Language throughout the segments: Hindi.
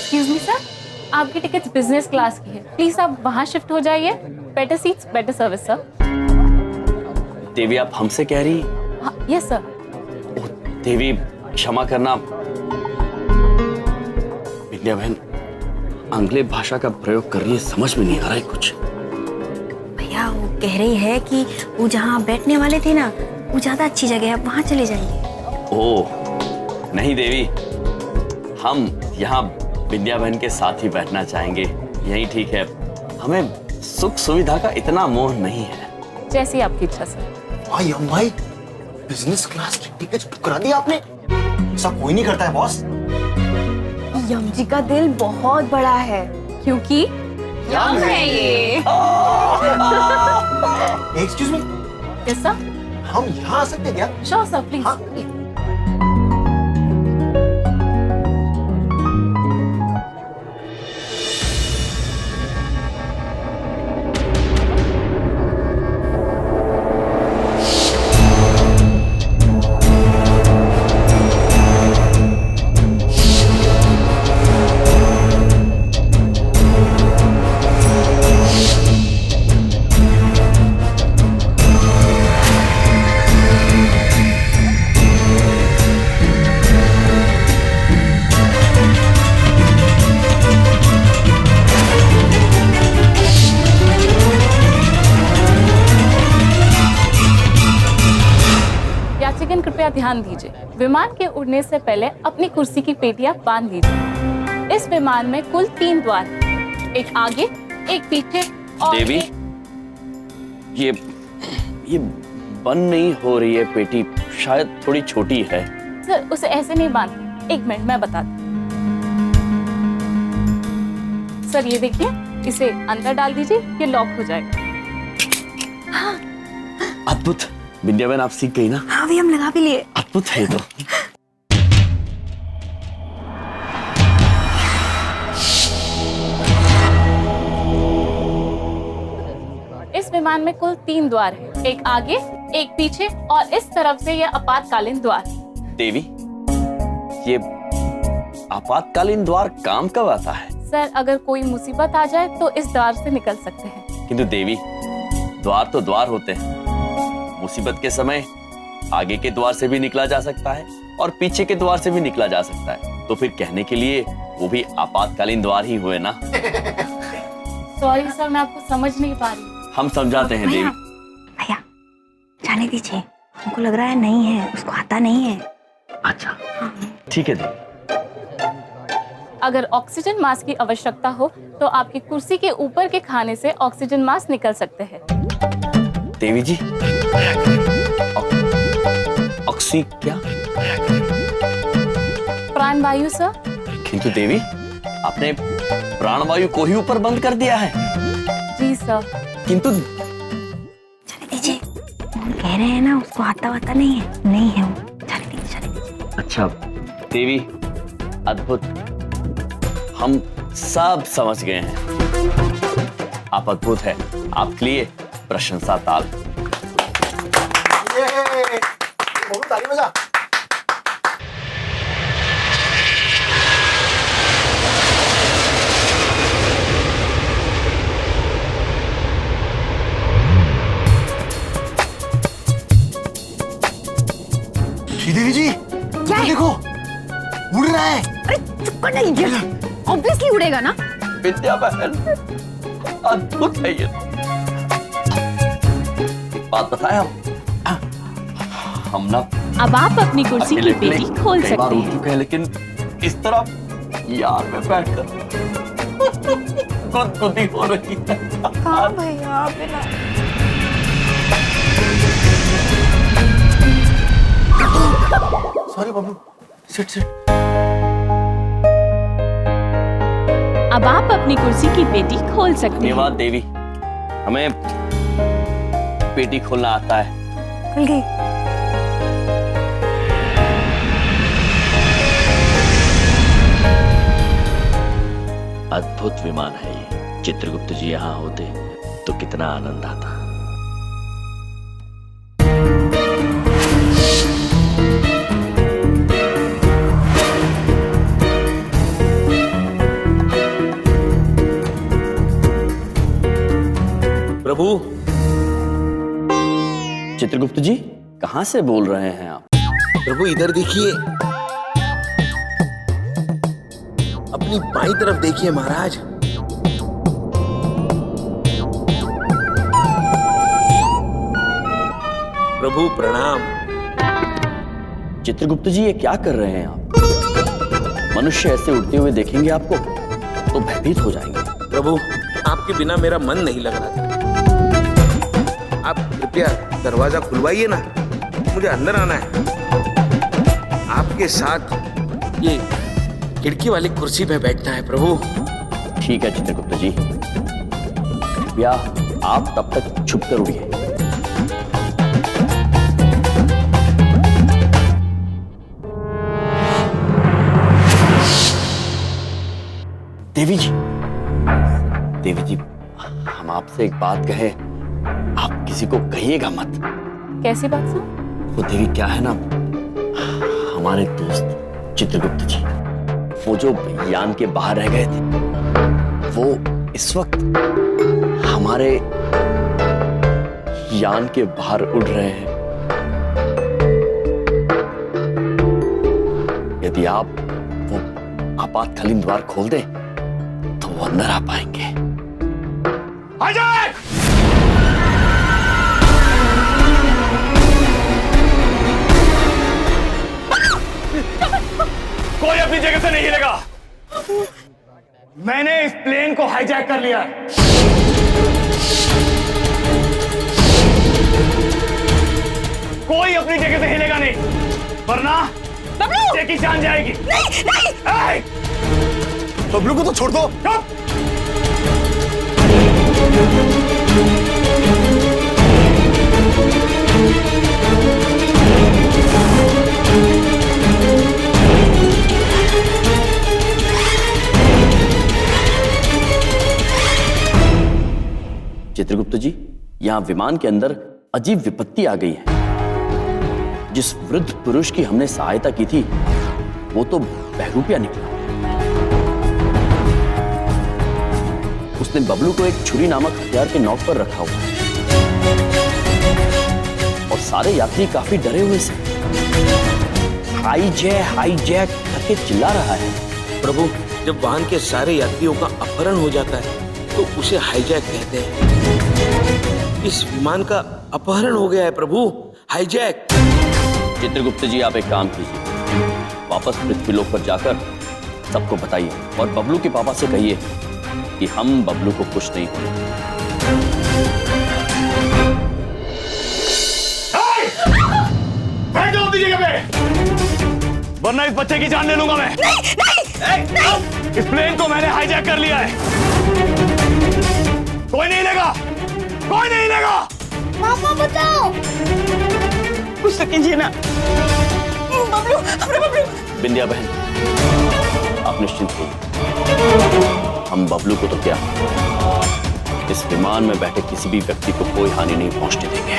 एक्सक्यूज मी सर, आपकी टिकट बिजनेस क्लास की है, प्लीज आप वहाँ शिफ्ट हो जाइए। Better seats better service sir. Devi आप हमसे कह रही? हाँ यस सर। देवी क्षमा करना, विद्या बहन आंग्लेय भाषा का प्रयोग कर रही है, समझ में नहीं आ रहा है कुछ। भैया वो कह रही है कि वो जहाँ बैठने वाले थे ना, वो ज्यादा अच्छी जगह है, आप वहाँ चले जाइए। ओह नहीं देवी, हम यहाँ विद्या बहन के साथ ही बैठना चाहेंगे, यही ठीक है। हमें सुख सुविधा का इतना मोह नहीं है। जैसी आपकी इच्छा सर। भाई हम भाई बिजनेस क्लास की टिकट बुक करा दी आपने? ऐसा कोई नहीं करता है बॉस। यम जी का दिल बहुत बड़ा है, क्योंकि यम है ये। Excuse me, yes sir. हम यहाँ आ सकते हैं क्या? Sure sir please. हाँ। यात्रीगण कृपया ध्यान दीजिए, विमान के उड़ने से पहले अपनी कुर्सी की पेटियां बांध लीजिए। इस विमान में कुल 3 द्वार हैं, एक आगे, एक पीछे और देवी ये बंद नहीं हो रही है पेटी, शायद थोड़ी छोटी है। सर उसे ऐसे नहीं बांधते, एक मिनट मैं बताती हूँ। सर ये देखिए, इसे अंदर डाल दीजिए, ये लॉक हो जाएगा। अद्भुत, विद्या बहन आप सीख गई ना? हाँ भी हम लगा भी लिए। अद्भुत है ये तो। इस विमान में कुल 3 द्वार हैं, एक आगे, एक पीछे और इस तरफ से यह आपातकालीन द्वार। देवी ये आपातकालीन द्वार काम कब आता है? सर अगर कोई मुसीबत आ जाए तो इस द्वार से निकल सकते हैं। किंतु देवी द्वार तो द्वार होते हैं, मुसीबत के समय आगे के द्वार से भी निकला जा सकता है और पीछे के द्वार से भी निकला जा सकता है, तो फिर कहने के लिए वो भी आपातकालीन द्वार ही हुए ना। सॉरी सर, मैं आपको समझ नहीं पा रही। हम समझाते हैं देवी। भैया जाने दीजिए, हमको लग रहा है नहीं है, उसको आता नहीं है। अच्छा ठीक है देवी। अगर ऑक्सीजन मास्क की आवश्यकता हो तो आपकी कुर्सी के ऊपर के खाने से ऑक्सीजन मास्क निकल सकते हैं। देवी जी ऑक्सी क्या? प्राणवायु सर। किंतु देवी आपने प्राणवायु को ही ऊपर बंद कर दिया है। जी सर। किंतु जाने दीजिए, हम कह रहे हैं ना उसको आता वाता नहीं है, नहीं है वो। जाने दीजिए, जाने दीजिए। अच्छा देवी अद्भुत, हम सब समझ गए हैं। आप अद्भुत है, आपके लिए प्रशंसा ताल। बहुत ताली बजा। श्रीदेवी जी क्या है? देखो उड़ रहा है। अरे चुप कर नहीं, ऑब्वियसली उड़ेगा ना। विद्या बहन अद्भुत है ये। एक बात बताया, हम ना अब आप अपनी कुर्सी की पेटी खोल कई बार सकते उठ हैं। चुके हैं, लेकिन इस तरह यार में बैठकर गुदगुदी हो रही है। कहाँ भैया बिना। सॉरी बाबू, सिट सिट। अब आप अपनी कुर्सी की पेटी खोल सकते हैं। धन्यवाद देवी, हमें पेटी खोलना आता है। खुल गई। अद्भुत विमान है ये। चित्रगुप्त जी यहाँ होते तो कितना आनंद आता। प्रभु। चित्रगुप्त जी, कहां से बोल रहे हैं आप? प्रभु इधर देखिए, अपनी बाईं तरफ देखिए महाराज। प्रभु प्रणाम। चित्रगुप्त जी, ये क्या कर रहे हैं आप? मनुष्य ऐसे उड़ते हुए देखेंगे आपको तो भयभीत हो जाएंगे। प्रभु, आपके बिना मेरा मन नहीं लग रहा था। आप कृपया दरवाजा खुलवाइए ना, मुझे अंदर आना है। आपके साथ ये खिड़की वाली कुर्सी पे बैठना है प्रभु। ठीक है चित्रगुप्त जी, कृपया आप तब तक छुप कर उड़िए। देवी जी, देवी जी, हम आपसे एक बात कहें, आप किसी को कहिएगा मत। कैसी बात सर? वो देवी क्या है ना, हमारे दोस्त चित्रगुप्त जी, वो जो यान के बाहर रह गए थे, वो इस वक्त हमारे यान के बाहर उड़ रहे हैं। यदि आप वो आपातकालीन द्वार खोल दें तो वो अंदर आ पाएंगे। कोई अपनी जगह से नहीं हिलेगा। मैंने इस प्लेन को हाईजैक कर लिया है। कोई अपनी जगह से हिलेगा नहीं, वरना बबलू की जान जाएगी। नहीं, नहीं। बबलू को तो छोड़ दो। चुप। चित्रगुप्त जी, यहां विमान के अंदर अजीब विपत्ति आ गई है। जिस वृद्ध पुरुष की हमने सहायता की थी, वो तो बहरूपिया निकला। उसने बबलू को एक छुरी नामक हथियार के नोक पर रखा हुआ है और सारे यात्री काफी डरे हुए से हाईजैक करके चिल्ला रहा है। प्रभु, जब वाहन के सारे यात्रियों का अपहरण हो जाता है तो उसे हाईजैक कहते हैं। इस विमान का अपहरण हो गया है प्रभु, हाईजैक। चित्रगुप्त जी, आप एक काम कीजिए, वापस पृथ्वीलोक पर जाकर सबको बताइए और बबलू के पापा से कहिए कि हम बबलू को कुछ नहीं होने देंगे। बैठो अपनी जगह पे, वरना इस बच्चे की जान ले लूंगा मैं। नहीं। इस प्लेन को मैंने हाईजैक कर लिया है। कोई नहीं लेगा, कोई नहीं लेगा। पापा बताओ, कुछ तो कीजिए ना। बबलू, अरे बबलू। बिंदिया बहन, आप निश्चिंत रहिए, हम बबलू को तो क्या, इस विमान में बैठे किसी भी व्यक्ति को कोई हानि नहीं पहुंचने देंगे।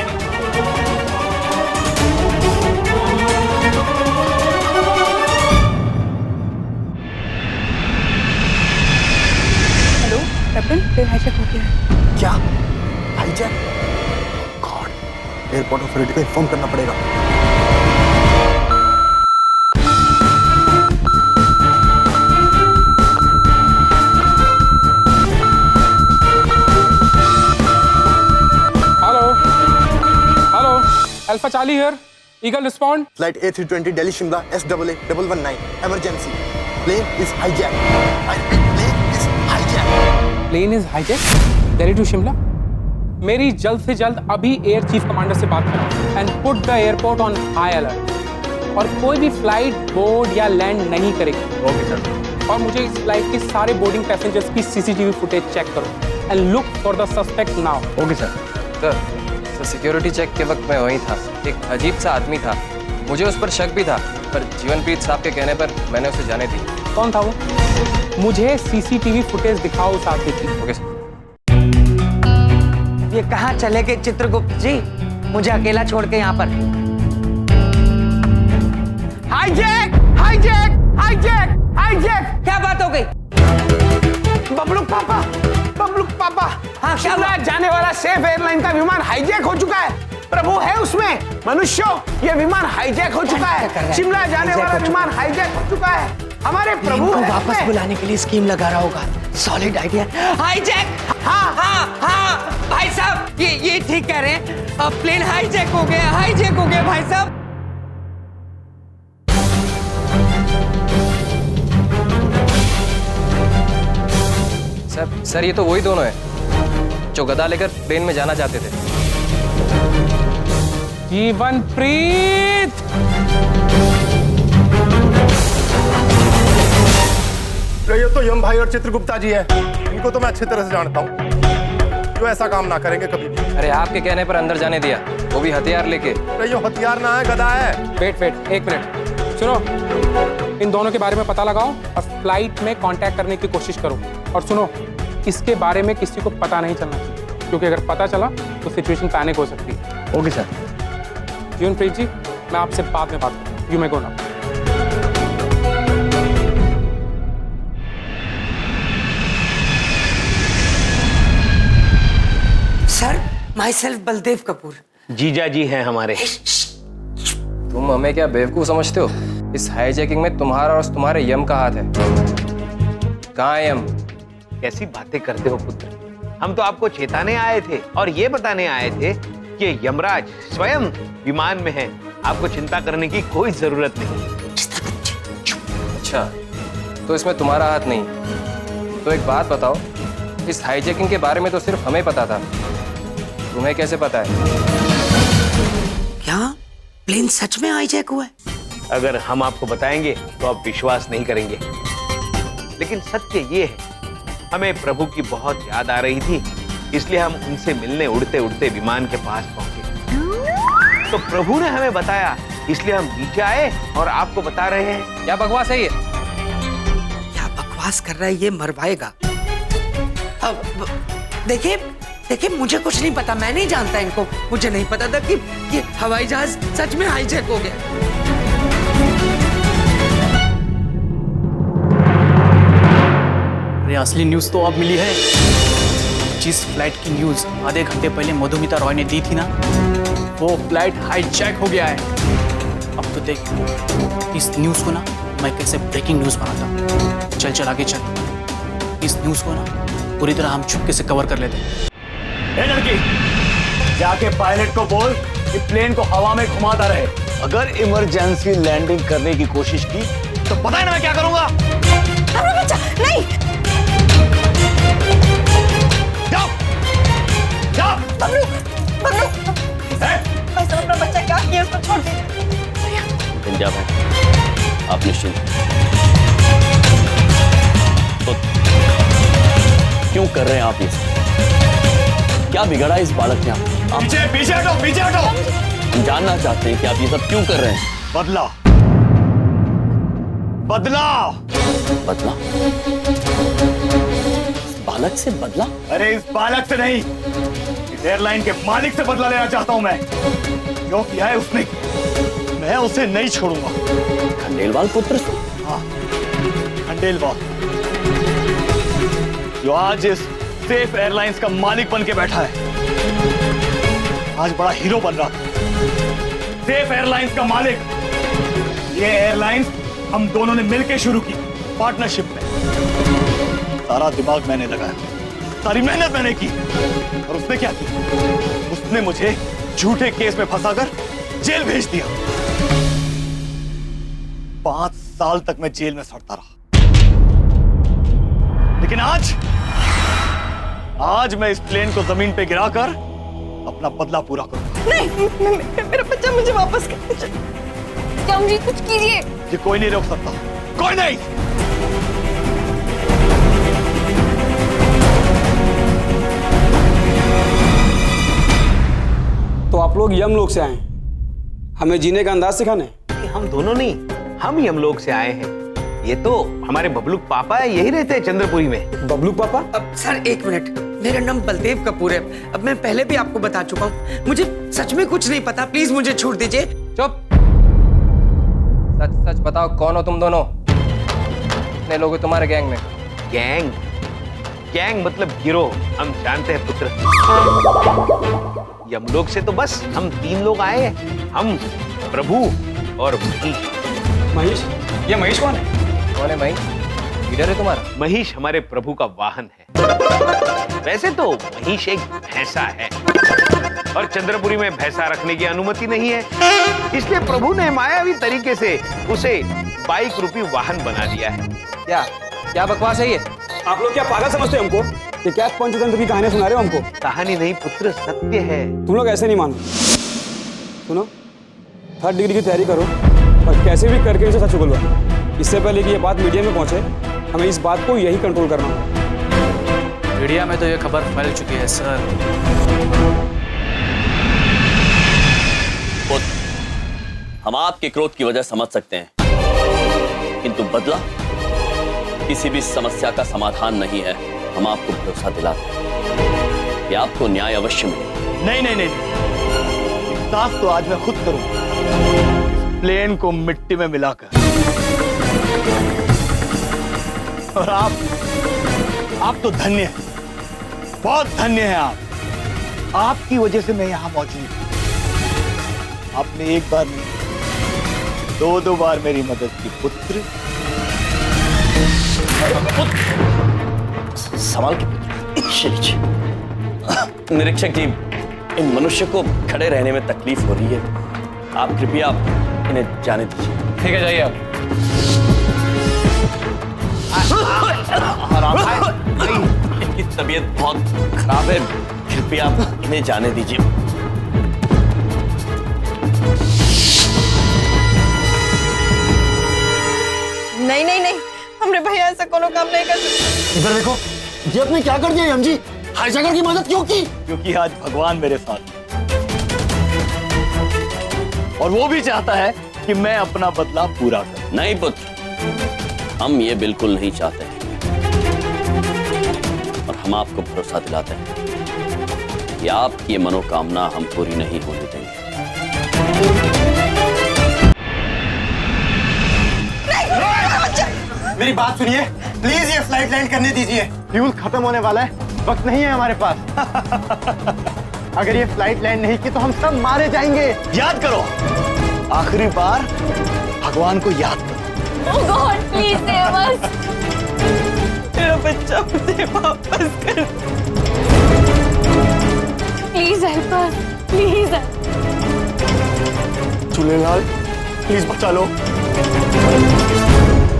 हेलो कैप्टन, प्लेन हाईजैक हो गया है। क्या हाईजैक? गॉड, एयरपोर्ट अथॉरिटी को इन्फॉर्म करना पड़ेगा। Alpha Charlie here. Eagle respond. Flight A320 Delhi Shimla SAA 119 emergency. Plane is hijacked. I repeat, plane is hijacked. Plane is hijacked. Delhi to Shimla. मेरी जल्द से जल्द अभी एयर चीफ कमांडर से बात कराओ and put the airport on high alert. और कोई भी फ्लाइट बोर्ड या लैंड नहीं करेगी। Okay sir. और मुझे इस फ्लाइट के सारे बोर्डिंग पैसेंजर्स की सीसीटीवी फुटेज चेक करो and look for the suspect now. Okay sir. Sir, security check के वक्त मैं वहीं था। एक अजीब सा आदमी था, मुझे उस पर शक भी था, पर जीवनप्रीत साहब के कहने पर मैंने उसे जाने दी। कौन था वो? मुझे सीसीटीवी फुटेज दिखाओ उस आदमी की। Okay sir. ये कहाँ चले गए चित्रगुप्त जी, मुझे अकेला छोड़ के यहाँ पर? Hijack, hijack, hijack, hijack. क्या बात हो गई? बबलू पापा पापा, हाँ, क्या शिमला जाने वाला सेफ एयरलाइन का विमान हाईजैक हो चुका है। प्रभु है उसमें। मनुष्यों, ये विमान हाईजैक हो चुका है। शिमला जाने वाला विमान हाईजैक हो चुका है। हमारे प्रभु को है वापस उसमें। बुलाने के लिए स्कीम लगा रहा होगा। Solid idea. हाईजैक। हाँ हाँ भाई साहब, ये ठीक कह रहे हैं। अब प्लेन हाईजैक हो गया भाई साहब। सर ये तो वही दोनों हैं जो गदा लेकर प्लेन में जाना चाहते थे। जीवनप्रीत, ये तो यम भाई और चित्रगुप्ता जी है। इनको तो मैं अच्छी तरह से जानता हूँ, जो ऐसा काम ना करेंगे कभी भी। अरे आपके कहने पर अंदर जाने दिया, वो भी हथियार लेके। अरे ये हथियार ना है, गदा है। वेट एक मिनट सुनो, इन दोनों के बारे में पता लगाओ और फ्लाइट में कांटेक्ट करने की कोशिश करो। और सुनो, इसके बारे में किसी को पता नहीं चलना चाहिए, क्योंकि अगर पता चला तो सिचुएशन पैनिक हो सकती है। Okay sir. जीवनप्रीत जी, मैं आपसे बाद में बात करूँ। You may go now. Sir, my self Baldev Kapoor. जीजा जी हैं हमारे। तुम हमें क्या बेवकूफ समझते हो? इस हाईजैकिंग में तुम्हारा और तुम्हारे यम का हाथ है। कहाँ है यम? कैसी बातें करते हो पुत्र? हम तो आपको चेताने आए थे और ये बताने आए थे कि यमराज स्वयं विमान में है। आपको चिंता करने की कोई जरूरत नहीं। अच्छा, तो इसमें तुम्हारा हाथ नहीं। तो एक बात बताओ, इस हाईजैकिंग के बारे में तो सिर्फ हमें पता था, तुम्हें कैसे पता है? क्या प्लेन सच में हाईजैक हुआ है? अगर हम आपको बताएंगे तो आप विश्वास नहीं करेंगे, लेकिन सत्य ये है, हमें प्रभु की बहुत याद आ रही थी, इसलिए हम उनसे मिलने उड़ते उड़ते विमान के पास पहुंचे। तो प्रभु ने हमें बताया, इसलिए हम नीचे आए और आपको बता रहे हैं। क्या बकवास है ये? क्या बकवास कर रहा है ये? मरवाएगा। अब देखिए मुझे कुछ नहीं पता, मैं नहीं जानता इनको। मुझे नहीं पता था कि ये हवाई जहाज सच में हाईजैक हो गया। अरे असली न्यूज तो अब मिली है। जिस फ्लाइट की न्यूज आधे घंटे पहले मधुमिता रॉय ने दी थी ना, वो फ्लाइट हाईजैक हो गया है। अब तो देख इस न्यूज को ना मैं कैसे ब्रेकिंग न्यूज बनाता हूं। चल आगे चल। इस न्यूज को ना पूरी तरह हम चुपके से कवर कर लेते हैं। ए लड़की, जाके पायलट को बोल कि प्लेन को हवा में घुमाता रहे। अगर इमरजेंसी लैंडिंग करने की कोशिश की तो पता है ना मैं क्या करूंगा? बच्चा नहीं। जाओ, जाओ। बबलू, अपना बच्चा क्या किया, उसको छोड़ दीजिए। गंजा भाई, आप निश्चिंत। तो क्यों कर रहे हैं आप ये? क्या बिगड़ा इस बालक ने? आप पीछे हटो, पीछे हटो। हम जानना चाहते हैं कि आप ये सब क्यों कर रहे हैं। बदला, बदला, बदला? इस बालक से बदला? अरे इस बालक से नहीं, इस एयरलाइन के मालिक से बदला लेना चाहता हूं मैं। जो किया है उसने, मैं उसे नहीं छोड़ूंगा। खंडेलवाल पुत्र से? हाँ, खंडेलवाल, जो आज इस सेफ एयरलाइंस का मालिक बन के बैठा है। आज बड़ा हीरो बन रहा था। सेफ एयरलाइंस का मालिक। ये एयरलाइंस हम दोनों ने मिलकर शुरू की, पार्टनरशिप में। सारा दिमाग मैंने लगाया, सारी मेहनत मैंने की, और उसने क्या किया? उसने मुझे झूठे केस में फंसाकर जेल भेज दिया। 5 साल तक मैं जेल में सड़ता रहा, लेकिन आज मैं इस प्लेन को जमीन पे गिराकर अपना बदला पूरा करूंगा। नहीं, मेरा बच्चा मुझे वापस कर। जी कुछ कीजिए। ये कोई नहीं रोक सकता, कोई नहीं। तो आप लोग यमलोक से आए, हमें जीने का अंदाज सिखाने? हम दोनों नहीं, हम यमलोक से आए हैं। ये तो हमारे बबलूक पापा है, यही रहते हैं चंद्रपुरी में। बबलूक पापा? अब सर एक मिनट, मेरा नाम बलदेव कपूर है। अब मैं पहले भी आपको बता चुका हूँ, मुझे सच में कुछ नहीं पता। प्लीज मुझे छोड़ दीजिए। चुप। सच सच बताओ, कौन हो तुम दोनों? कितने लोग हो तुम्हारे गैंग में? गैंग? गैंग मतलब गिरोह, हम जानते हैं पुत्र। यमलोक से तो बस हम 3 लोग आए हैं, हम, प्रभु और महीश। महेश, ये महेश कौन है? कौन है महेश? लीडर है तुम्हारा? महीश हमारे प्रभु का वाहन है। वैसे तो महीश एक भैंसा है और चंद्रपुरी में भैंसा रखने की अनुमति नहीं है, इसलिए प्रभु ने मायावी तरीके से उसे बाइक रूपी वाहन बना दिया है। क्या क्या बकवास है ये? आप लोग क्या पागल समझते हो हमको? ये क्या पंचतंत्र की कहानी सुना रहे हो हमको? कहानी नहीं पुत्र, सत्य है। तुम लोग ऐसे नहीं मानो। सुनो, 3rd डिग्री की तैयारी करो और कैसे भी करके इसे सच उगलवा। इससे पहले कि ये बात मीडिया में पहुंचे, हमें इस बात को यही कंट्रोल करना होगा। मीडिया में तो ये खबर फैल चुकी है सर। हम आपके क्रोध की वजह समझ सकते हैं, किंतु बदला किसी भी समस्या का समाधान नहीं है। हम आपको भरोसा दिलाते हैं कि आपको न्याय अवश्य मिलेगा। नहीं नहीं नहीं, इंसाफ तो आज मैं खुद करूंगा, प्लेन को मिट्टी में मिलाकर। और आप तो धन्य हैं, बहुत धन्य हैं आप। आपकी वजह से मैं यहां मौजूद हूं। आपने एक बार नहीं, 2 बार मेरी मदद की पुत्र। सवाल निरीक्षक जी, इन मनुष्य को खड़े रहने में तकलीफ हो रही है, आप कृपया इन्हें जाने दीजिए। ठीक है, जाइए आप। इनकी तबीयत बहुत खराब है, कृपया इन्हें जाने दीजिए। नहीं नहीं नहीं, हमरे भैया ऐसा कोनो काम नहीं कर सकते। इधर देखो, ये आपने क्या कर दिया हम जी? हाईजैकर की मदद क्यों की? क्योंकि आज भगवान मेरे साथ है और वो भी चाहता है कि मैं अपना बदला पूरा करूं। नहीं पुत्र, हम ये बिल्कुल नहीं चाहते हैं और हम आपको भरोसा दिलाते हैं कि आपकी ये मनोकामना हम पूरी नहीं होने देंगे। मेरी बात सुनिए, प्लीज ये फ्लाइट लैंड करने दीजिए। फ्यूल खत्म होने वाला है, वक्त नहीं है हमारे पास। अगर ये फ्लाइट लैंड नहीं की तो हम सब मारे जाएंगे। याद करो, आखिरी बार भगवान को याद करो। ओह गॉड, प्लीज सेव अस। मेरा बच्चा मुझे वापस कर। Please help us, please. Jhulelal, please बचा लो।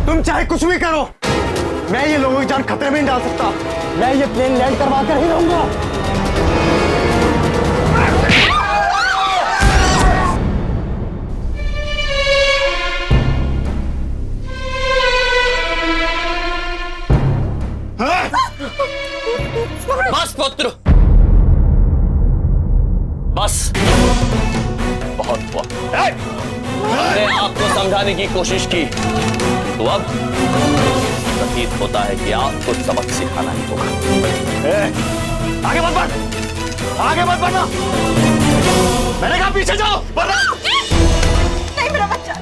तुम चाहे कुछ भी करो, मैं ये लोगों की जान खतरे में नहीं डाल सकता। मैं ये प्लेन लैंड करवा कर ही रहूंगा। बस पुत्र, बस, बहुत हुआ। मैंने आपको समझाने की कोशिश की, तो अब प्रतीत होता है कि आपको सबक सिखाना ही होगा। आगे मत बढ़, आगे मत बढ़ना। मैंने कहा पीछे जाओ, बढ़ना। नहीं मेरा बच्चा।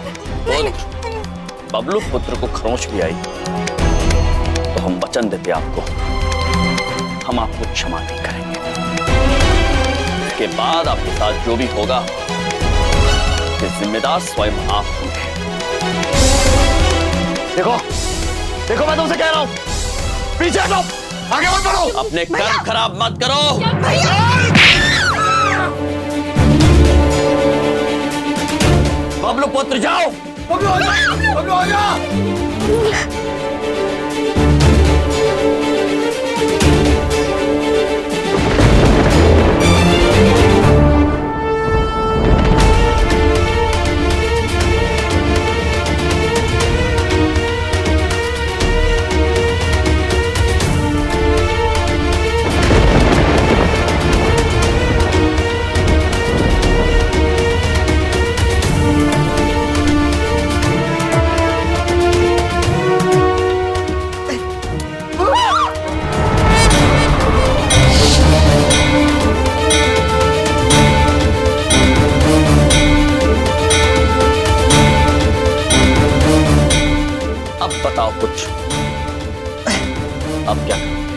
बबलू पुत्र को खरोंच भी आई तो हम वचन देते आपको, हम आपको क्षमा नहीं करेंगे। इसके बाद आपके साथ जो भी होगा, जिम्मेदार स्वयं आप होंगे। देखो देखो, मैं तुमसे कह रहा हूं, पीछे हटो, आगे मत बढ़ो। अपने कर्म खराब मत करो। बबलू पुत्र जाओ। बबलू आ जा, बबलू आ जा। अब बताओ कुछ, अब क्या करें?